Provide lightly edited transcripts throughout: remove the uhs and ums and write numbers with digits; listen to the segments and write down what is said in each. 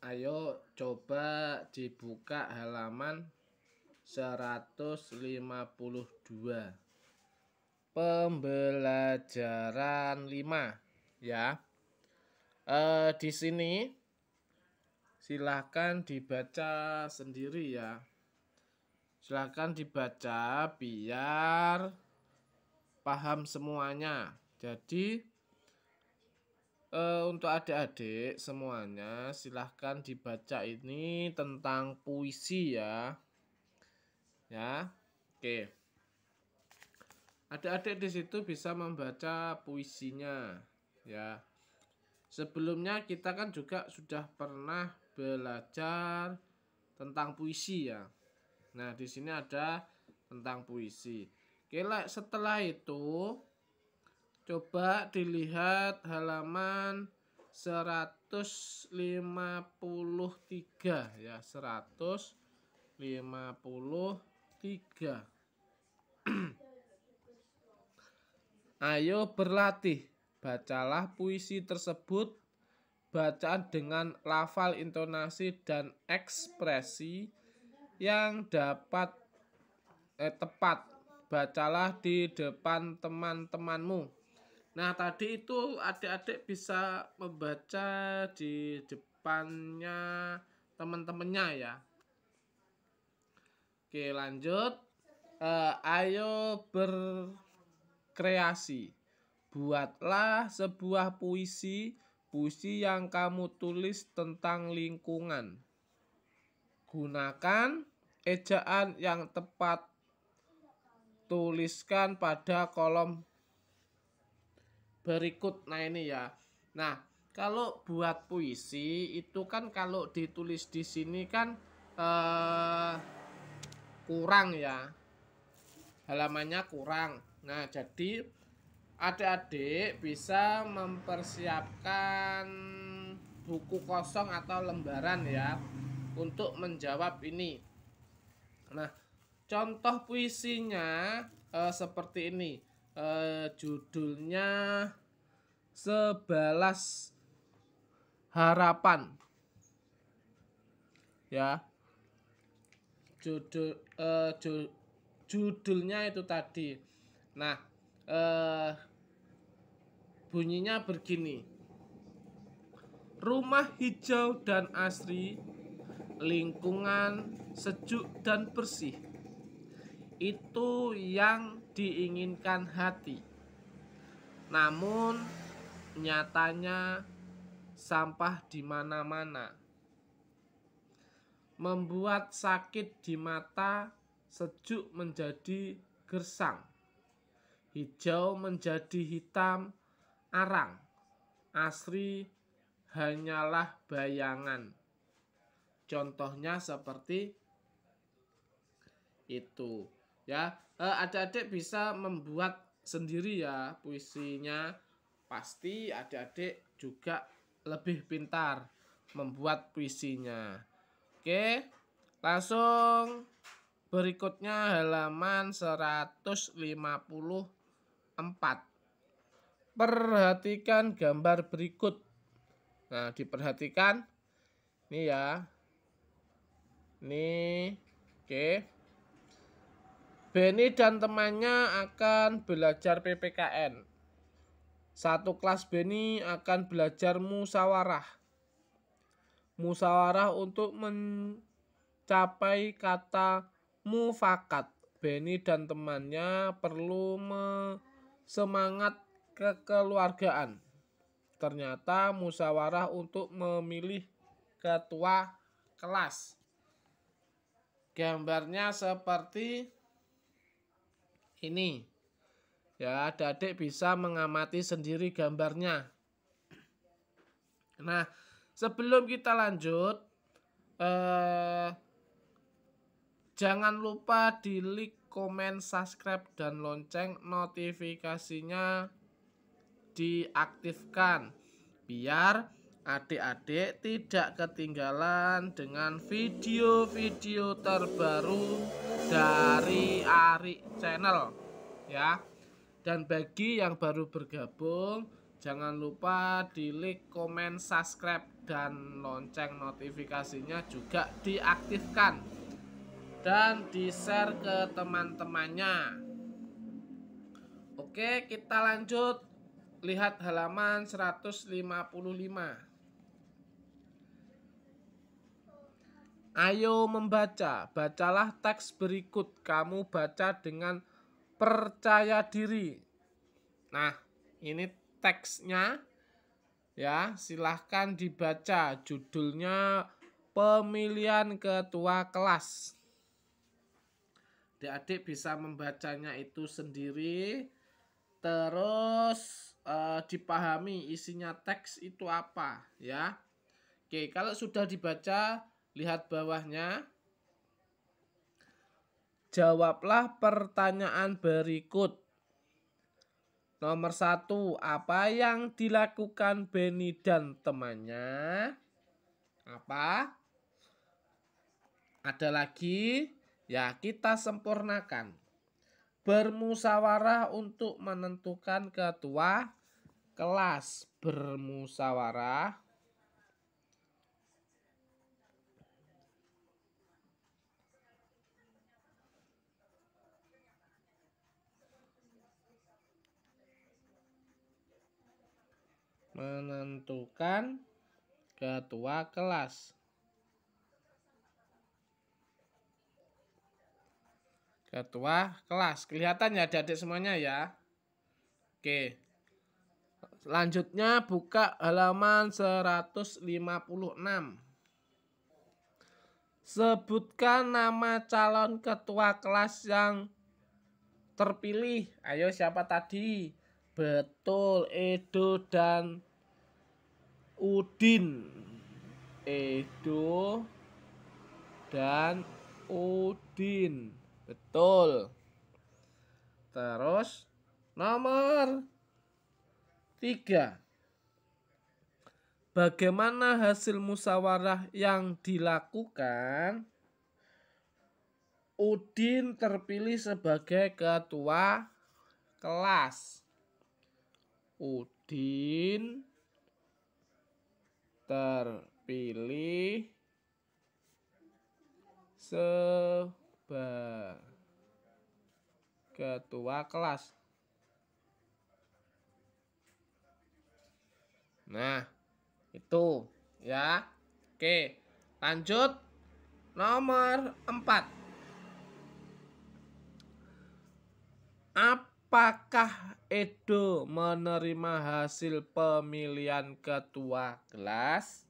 Ayo coba dibuka halaman 152. Pembelajaran 5 ya. Di sini silahkan dibaca sendiri ya. Silahkan dibaca biar paham semuanya. Jadi untuk adik-adik semuanya silahkan dibaca ini tentang puisi ya. Ya. Oke. Adik-adik di situ bisa membaca puisinya ya. Sebelumnya kita kan juga sudah pernah belajar tentang puisi ya. Nah, di sini ada tentang puisi. Oke, setelah itu coba dilihat halaman 153 ya, 153. Ayo berlatih, bacalah puisi tersebut. Bacaan dengan lafal, intonasi, dan ekspresi yang dapat tepat. Bacalah di depan teman-temanmu. Nah, tadi itu adik-adik bisa membaca di depannya teman-temannya ya. Oke, lanjut. Ayo berkreasi. Buatlah sebuah puisi yang kamu tulis tentang lingkungan. Gunakan ejaan yang tepat. Tuliskan pada kolom berikut. Nah, ini ya. Nah, kalau buat puisi itu kan kalau ditulis di sini kan kurang ya. Halamannya kurang. Nah, jadi adik-adik bisa mempersiapkan buku kosong atau lembaran ya untuk menjawab ini. Nah, contoh puisinya seperti ini. Judulnya Sebalas Harapan. Ya. Judulnya itu tadi. Nah, bunyinya begini. Rumah hijau dan asri, lingkungan sejuk dan bersih, itu yang diinginkan hati. Namun nyatanya sampah di mana-mana, membuat sakit di mata, sejuk menjadi gersang, hijau menjadi hitam arang, asri hanyalah bayangan. Contohnya seperti itu ya. Adik-adik bisa membuat sendiri ya puisinya. Pasti adik-adik juga lebih pintar membuat puisinya. Oke, langsung berikutnya halaman 154. Perhatikan gambar berikut. Nah, diperhatikan ini ya. Nih, oke. Benny dan temannya akan belajar PPKN. Satu kelas Benny akan belajar musyawarah. Musyawarah untuk mencapai kata mufakat. Benny dan temannya perlu semangat kekeluargaan. Ternyata musyawarah untuk memilih ketua kelas. Gambarnya seperti ini. Ya, adik-adik bisa mengamati sendiri gambarnya. Nah, sebelum kita lanjut, jangan lupa di like, komen, subscribe, dan lonceng notifikasinya diaktifkan biar adik-adik tidak ketinggalan dengan video-video terbaru dari Ari Channel ya. Dan bagi yang baru bergabung, Jangan lupa di like, komen, subscribe, dan lonceng notifikasinya juga diaktifkan. Dan di-share ke teman-temannya. Oke, kita lanjut. Lihat halaman 155. Ayo membaca, bacalah teks berikut. Kamu baca dengan percaya diri. Nah, ini teksnya ya, silahkan dibaca. Judulnya pemilihan ketua kelas. Adik-adik bisa membacanya itu sendiri, terus dipahami isinya teks itu apa ya. Oke, kalau sudah dibaca, lihat bawahnya. Jawablah pertanyaan berikut. Nomor 1, apa yang dilakukan Benny dan temannya? Apa? Ada lagi? Ya, kita sempurnakan. Bermusyawarah untuk menentukan ketua kelas. Bermusyawarah menentukan ketua kelas. Ketua kelas. Kelihatan ya adik-adik semuanya ya. Oke. Selanjutnya buka halaman 156. Sebutkan nama calon ketua kelas yang terpilih. Ayo, siapa tadi? Betul, Edo dan Udin. Edo dan Udin. Betul. Terus nomor 3. Bagaimana hasil musyawarah yang dilakukan? Udin terpilih sebagai ketua kelas. Udin terpilih sebagai ketua kelas. Nah, itu ya. Oke, lanjut. Nomor 4. Apakah Edo menerima hasil pemilihan ketua kelas?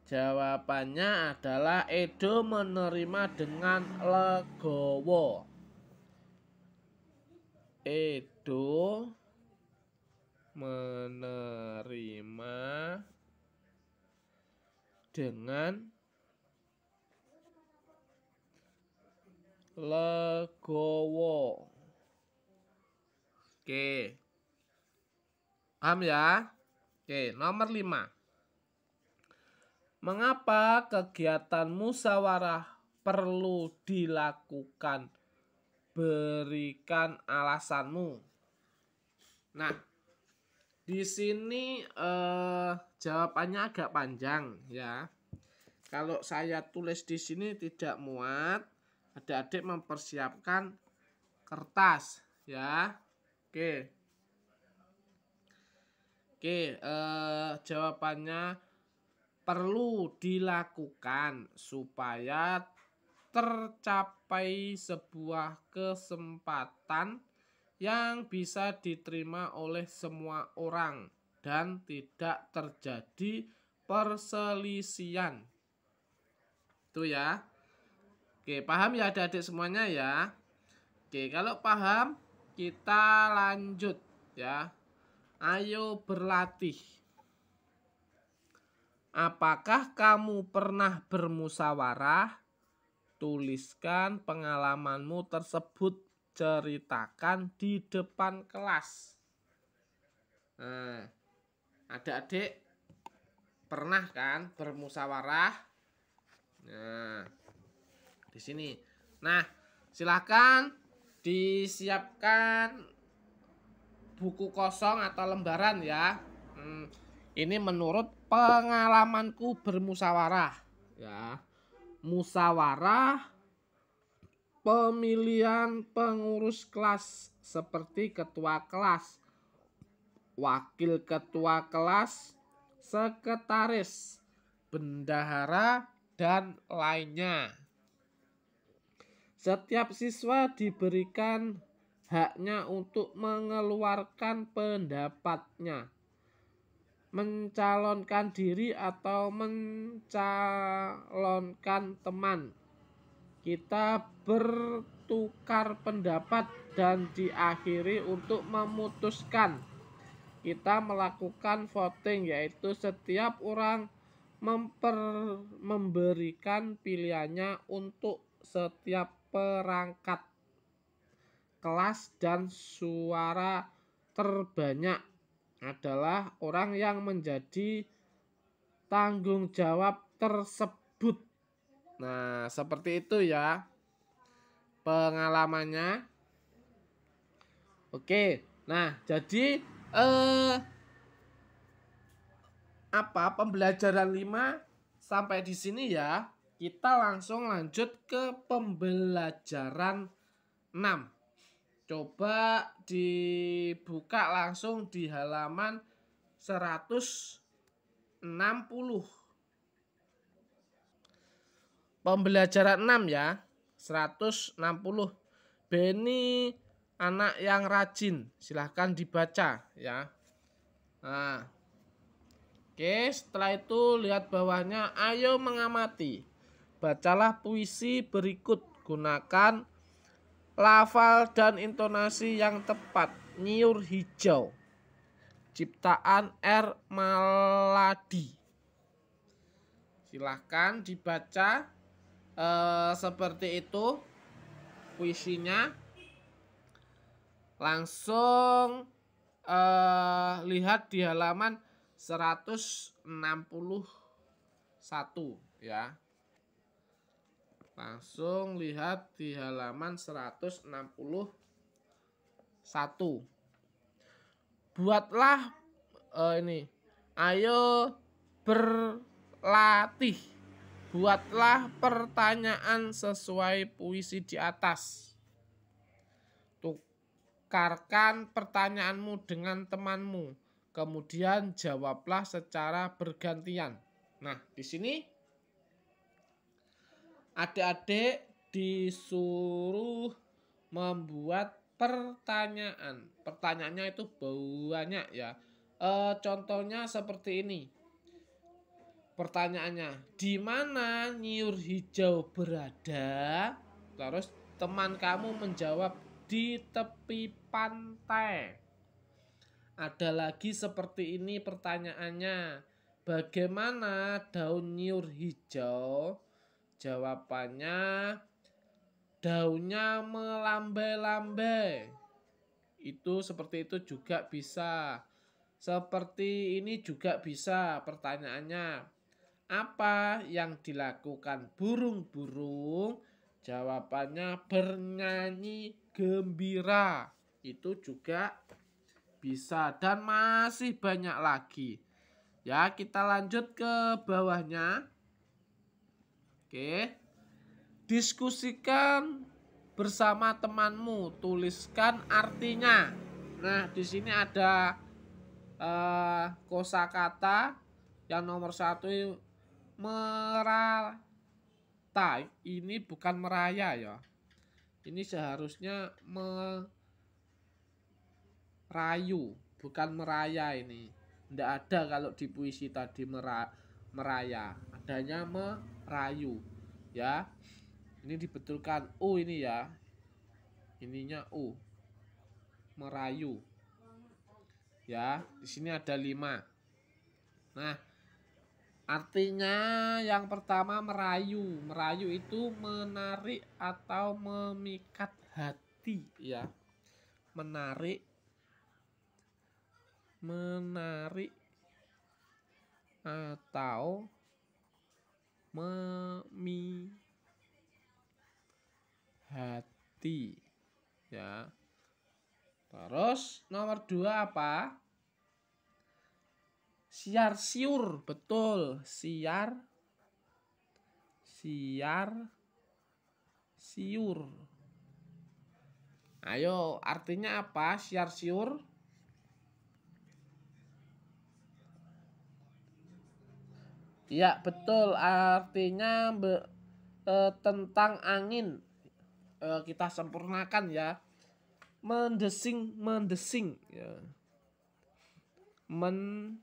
Jawabannya adalah Edo menerima dengan legowo. Edo menerima dengan legowo. Oke. Paham ya? Oke, nomor 5. Mengapa kegiatan musyawarah perlu dilakukan? Berikan alasanmu. Nah, di sini jawabannya agak panjang ya. Kalau saya tulis di sini tidak muat, adik-adik mempersiapkan kertas ya. Oke. Oke, jawabannya perlu dilakukan supaya tercapai sebuah kesempatan yang bisa diterima oleh semua orang dan tidak terjadi perselisihan. Itu ya. Oke, paham ya adik-adik semuanya ya? Oke, kalau paham kita lanjut ya. Ayo berlatih. Apakah kamu pernah bermusyawarah? Tuliskan pengalamanmu tersebut, ceritakan di depan kelas. Nah, adik-adik pernah kan bermusyawarah? Nah, di sini. Nah, silakan disiapkan buku kosong atau lembaran ya. Ini menurut pengalamanku bermusyawarah ya. Musyawarah pemilihan pengurus kelas seperti ketua kelas, wakil ketua kelas, sekretaris, bendahara, dan lainnya. Setiap siswa diberikan haknya untuk mengeluarkan pendapatnya, mencalonkan diri atau mencalonkan teman. Kita bertukar pendapat dan diakhiri untuk memutuskan. Kita melakukan voting, yaitu setiap orang memberikan pilihannya untuk setiap perangkat kelas, dan suara terbanyak adalah orang yang menjadi tanggung jawab tersebut. Nah, seperti itu ya pengalamannya. Oke, nah jadi pembelajaran 5 sampai di sini ya. Kita langsung lanjut ke pembelajaran 6. Coba dibuka langsung di halaman 160. Pembelajaran 6 ya, 160. Beni anak yang rajin, silahkan dibaca ya. Nah, oke, setelah itu lihat bawahnya, ayo mengamati. Bacalah puisi berikut, gunakan lafal dan intonasi yang tepat. Nyiur hijau, ciptaan R. Maladi. Silahkan dibaca seperti itu puisinya. Langsung lihat di halaman 161 ya. Langsung lihat di halaman 161. Buatlah ini. Ayo berlatih. Buatlah pertanyaan sesuai puisi di atas. Tukarkan pertanyaanmu dengan temanmu. Kemudian jawablah secara bergantian. Nah, di sini adik-adik disuruh membuat pertanyaan. Pertanyaannya itu banyak ya. Contohnya seperti ini. Pertanyaannya, di mana nyiur hijau berada? Terus teman kamu menjawab, di tepi pantai. Ada lagi seperti ini pertanyaannya. Bagaimana daun nyiur hijau? Jawabannya, daunnya melambai-lambai. Itu seperti itu juga bisa. Seperti ini juga bisa pertanyaannya. Apa yang dilakukan burung-burung? Jawabannya bernyanyi gembira. Itu juga bisa, dan masih banyak lagi. Ya, kita lanjut ke bawahnya. Oke. Diskusikan bersama temanmu, tuliskan artinya. Nah, di sini ada kosakata yang nomor 1, merata. Ini bukan meraya ya. Ini seharusnya merayu, bukan meraya ini. Tidak ada kalau di puisi tadi meraya. Adanya merayu. Ya. Ini dibetulkan U ini ya. Ininya U. Merayu. Ya, di sini ada 5. Nah, artinya yang pertama merayu. Merayu itu menarik atau memikat hati ya. Menarik atau hati ya. Terus nomor 2 apa? Siar siur, betul. Siar siur. Ayo, artinya apa siar siur? Ya, betul. Artinya tentang angin. Kita sempurnakan ya. Mendesing ya. Mendesing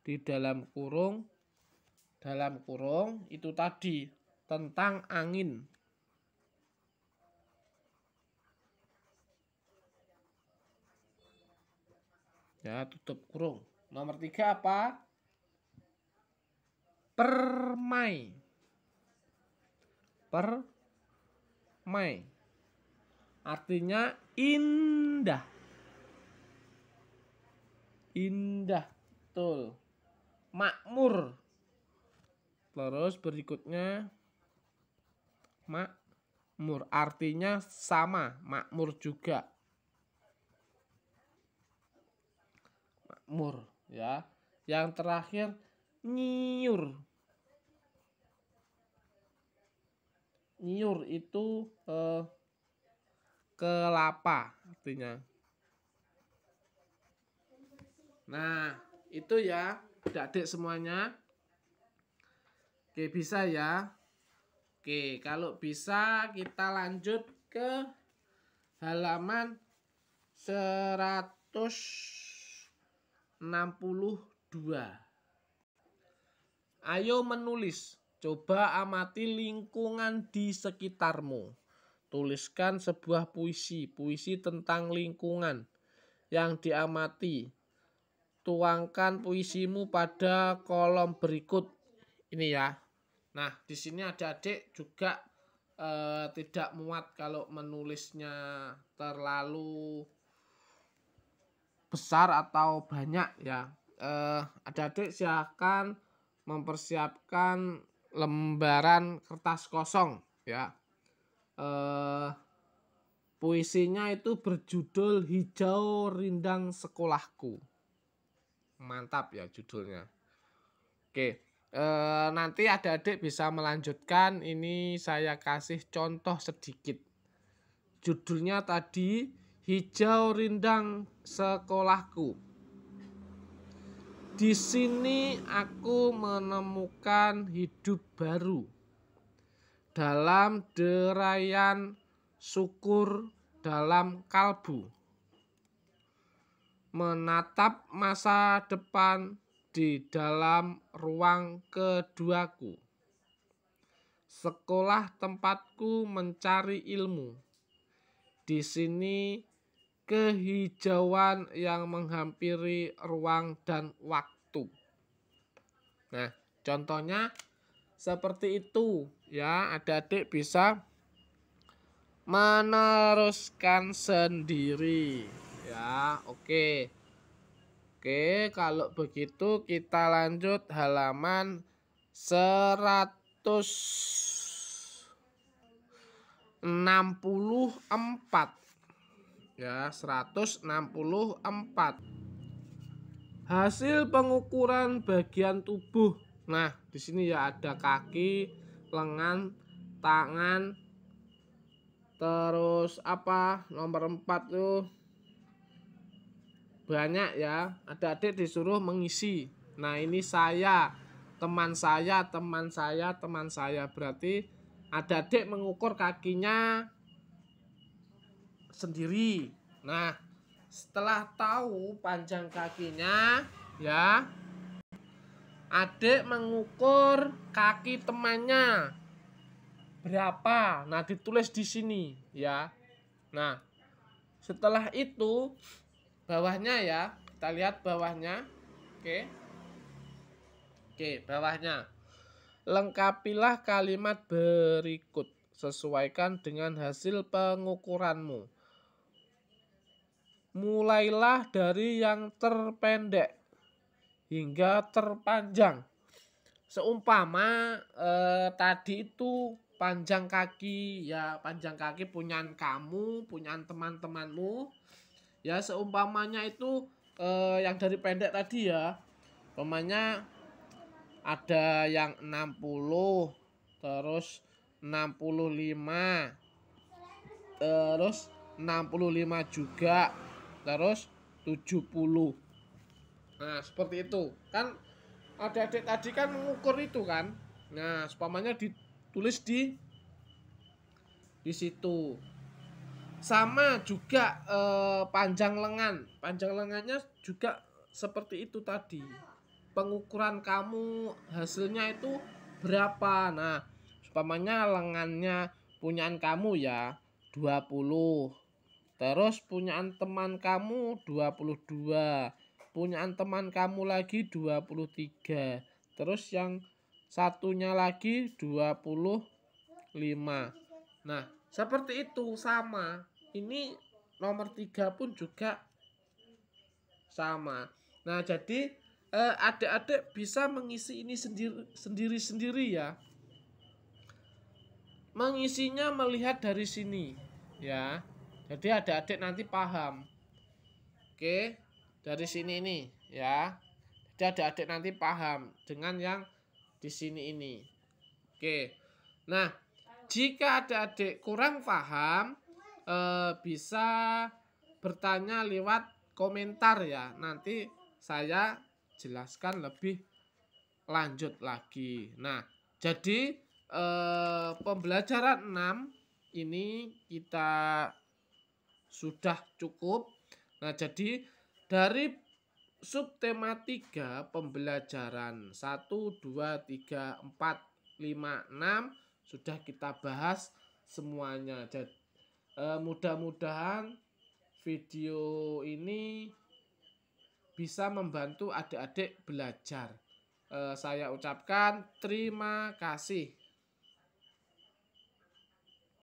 di dalam kurung itu tadi tentang angin. Ya, tutup kurung. Nomor 3 apa? Permai. Artinya indah. Betul. Makmur. Terus berikutnya makmur. Artinya sama, makmur juga. Makmur ya. Yang terakhir nyiur. Nyiur itu kelapa artinya. Nah, itu ya adik-adik semuanya. Oke, bisa ya. Oke, kalau bisa kita lanjut ke halaman 162. Ayo menulis. Coba amati lingkungan di sekitarmu. Tuliskan sebuah puisi tentang lingkungan yang diamati. Tuangkan puisimu pada kolom berikut. Ini ya. Nah, di sini adik-adik juga tidak muat kalau menulisnya terlalu besar atau banyak ya. Adik-adik silahkan mempersiapkan lembaran kertas kosong ya. Puisinya itu berjudul Hijau Rindang Sekolahku. Mantap ya judulnya. Oke, nanti adik-adik bisa melanjutkan. Ini saya kasih contoh sedikit. Judulnya tadi Hijau Rindang Sekolahku. Di sini aku menemukan hidup baru. Dalam derayan syukur dalam kalbu. Menatap masa depan di dalam ruang keduaku. Sekolah tempatku mencari ilmu. Di sini kehijauan yang menghampiri ruang dan waktu. Nah, contohnya seperti itu ya, adik-adik bisa meneruskan sendiri ya. Oke, kalau begitu kita lanjut halaman 164 ya, 164. Hasil pengukuran bagian tubuh. Nah, di sini ya ada kaki, lengan, tangan. Terus apa? Nomor 4 tuh banyak ya. Adik-adik disuruh mengisi. Nah, ini saya, teman saya. Berarti adik-adik mengukur kakinya sendiri. Nah, setelah tahu panjang kakinya ya, adik mengukur kaki temannya berapa. Nah, ditulis di sini ya. Nah, setelah itu bawahnya ya, kita lihat bawahnya. Oke, bawahnya. Lengkapilah kalimat berikut. Sesuaikan dengan hasil pengukuranmu. Mulailah dari yang terpendek hingga terpanjang. seumpama tadi itu panjang kaki ya, panjang kaki punyaan kamu, punyaan teman-temanmu. Ya seumpamanya itu yang dari pendek tadi ya. Umpamanya ada yang 60, terus 65, terus 65 juga, terus 70. Nah, seperti itu. Kan adik-adik tadi kan mengukur itu kan. Nah, umpamanya ditulis di situ. Sama juga panjang lengan. Panjang lengannya juga seperti itu tadi. Pengukuran kamu hasilnya itu berapa. Nah, umpamanya lengannya punyaan kamu ya 20. Terus punyaan teman kamu 22. Punyaan teman kamu lagi 23. Terus yang satunya lagi 25. Nah, seperti itu sama. Ini nomor 3 pun juga sama. Nah, jadi adik-adik bisa mengisi ini sendiri-sendiri ya. Mengisinya melihat dari sini ya. Jadi adik-adik nanti paham. Oke, dari sini ini ya. Jadi adik-adik nanti paham dengan yang di sini ini. Oke. Nah, jika adik-adik kurang paham, bisa bertanya lewat komentar ya. Nanti saya jelaskan lebih lanjut lagi. Nah, jadi pembelajaran 6 ini kita sudah cukup. Nah, jadi dari subtema 3 pembelajaran 1, 2, 3, 4, 5, 6 sudah kita bahas semuanya. Jadi mudah-mudahan video ini bisa membantu adik-adik belajar. Saya ucapkan terima kasih.